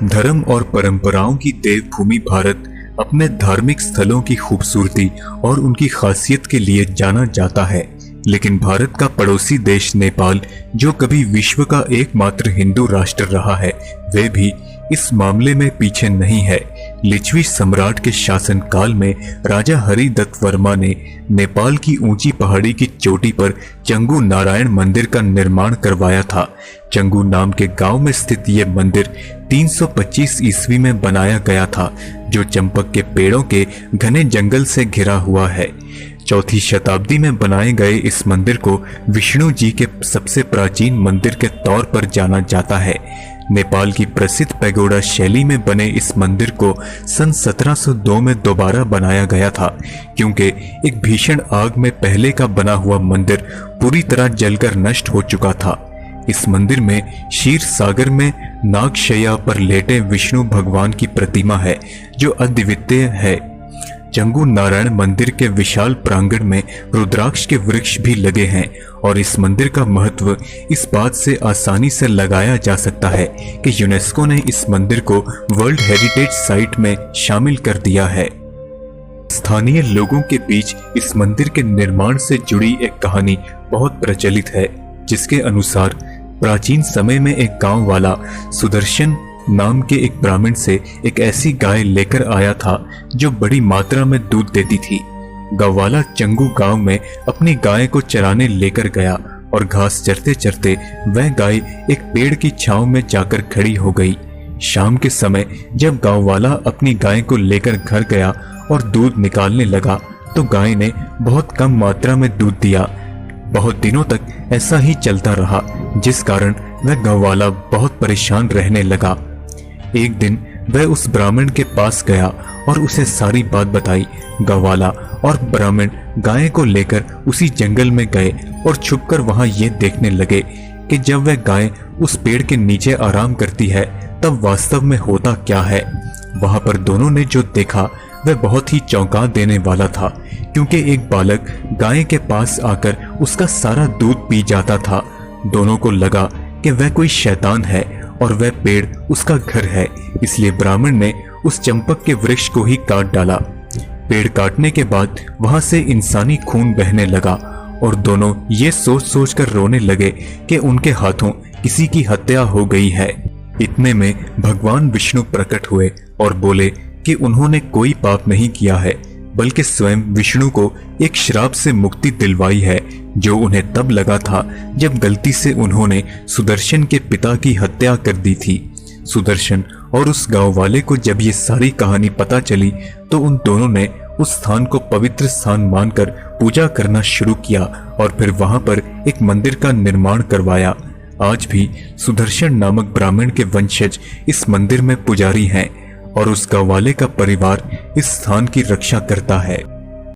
धर्म और परंपराओं की देवभूमि भारत अपने धार्मिक स्थलों की खूबसूरती और उनकी खासियत के लिए जाना जाता है। लेकिन भारत का पड़ोसी देश नेपाल, जो कभी विश्व का एकमात्र हिंदू राष्ट्र रहा है, वे भी इस मामले में पीछे नहीं है। लिच्छवी सम्राट के शासनकाल में राजा हरिदत्त वर्मा ने नेपाल की ऊंची पहाड़ी की चोटी पर चंगू नारायण मंदिर का निर्माण करवाया था। चंगू नाम के गांव में स्थित यह मंदिर 325 ईस्वी में बनाया गया था, जो चंपक के पेड़ों के घने जंगल से घिरा हुआ है। चौथी शताब्दी में बनाए गए इस मंदिर को विष्णु जी के सबसे प्राचीन मंदिर के तौर पर जाना जाता है। नेपाल की प्रसिद्ध पैगोडा शैली में बने इस मंदिर को सन 1702 में दोबारा बनाया गया था, क्योंकि एक भीषण आग में पहले का बना हुआ मंदिर पूरी तरह जलकर नष्ट हो चुका था। इस मंदिर में क्षीर सागर में नागशैया पर लेटे विष्णु भगवान की प्रतिमा है, जो अद्वितीय है। चंगू नारायण मंदिर के विशाल प्रांगण में रुद्राक्ष के वृक्ष भी लगे हैं और इस मंदिर का महत्व इस बात से आसानी से लगाया जा सकता है कि यूनेस्को ने इस मंदिर को वर्ल्ड हेरिटेज साइट में शामिल कर दिया है। स्थानीय लोगों के बीच इस मंदिर के निर्माण से जुड़ी एक कहानी बहुत प्रचलित है, जिसके अनुसार प्राचीन समय में एक गांव वाला सुदर्शन नाम के एक ब्राह्मण से एक ऐसी गाय लेकर आया था जो बड़ी मात्रा में दूध देती थी। गांववाला चंगू गांव में अपनी गाय को चराने लेकर गया और घास चरते चरते वह गाय एक पेड़ की छांव में जाकर खड़ी हो गई। शाम के समय जब गांववाला अपनी गाय को लेकर घर गया और दूध निकालने लगा, तो गाय ने बहुत कम मात्रा में दूध दिया। बहुत दिनों तक ऐसा ही चलता रहा, जिस कारण वह गांववाला बहुत परेशान रहने लगा। एक दिन वह उस ब्राह्मण के पास गया और उसे सारी बात बताई। गांववाला और ब्राह्मण गाय को लेकर उसी जंगल में गए और छुपकर वहां ये देखने लगे कि जब वह गाय उस पेड़ के नीचे आराम करती है, तब वास्तव में होता क्या है। वहां पर दोनों ने जो देखा वह बहुत ही चौंका देने वाला था, क्योंकि एक बालक गाय के पास आकर उसका सारा दूध पी जाता था। दोनों को लगा कि वह कोई शैतान है और वह पेड़ उसका घर है, इसलिए ब्राह्मण ने उस चंपक के वृक्ष को ही काट डाला। पेड़ काटने के बाद वहां से इंसानी खून बहने लगा और दोनों ये सोच सोच कर रोने लगे कि उनके हाथों किसी की हत्या हो गई है। इतने में भगवान विष्णु प्रकट हुए और बोले कि उन्होंने कोई पाप नहीं किया है, बल्कि स्वयं विष्णु को एक श्राप से मुक्ति दिलवाई है, जो उन्हें तब लगा था जब गलती से उन्होंने सुदर्शन के पिता की हत्या कर दी थी। सुदर्शन और उस गांव वाले को जब ये सारी कहानी पता चली, तो उन दोनों ने उस स्थान को पवित्र स्थान मानकर पूजा करना शुरू किया और फिर वहां पर एक मंदिर का निर्माण करवाया। आज भी सुदर्शन नामक ब्राह्मण के वंशज इस मंदिर में पुजारी हैं और उस गांव वाले का परिवार इस स्थान की रक्षा करता है।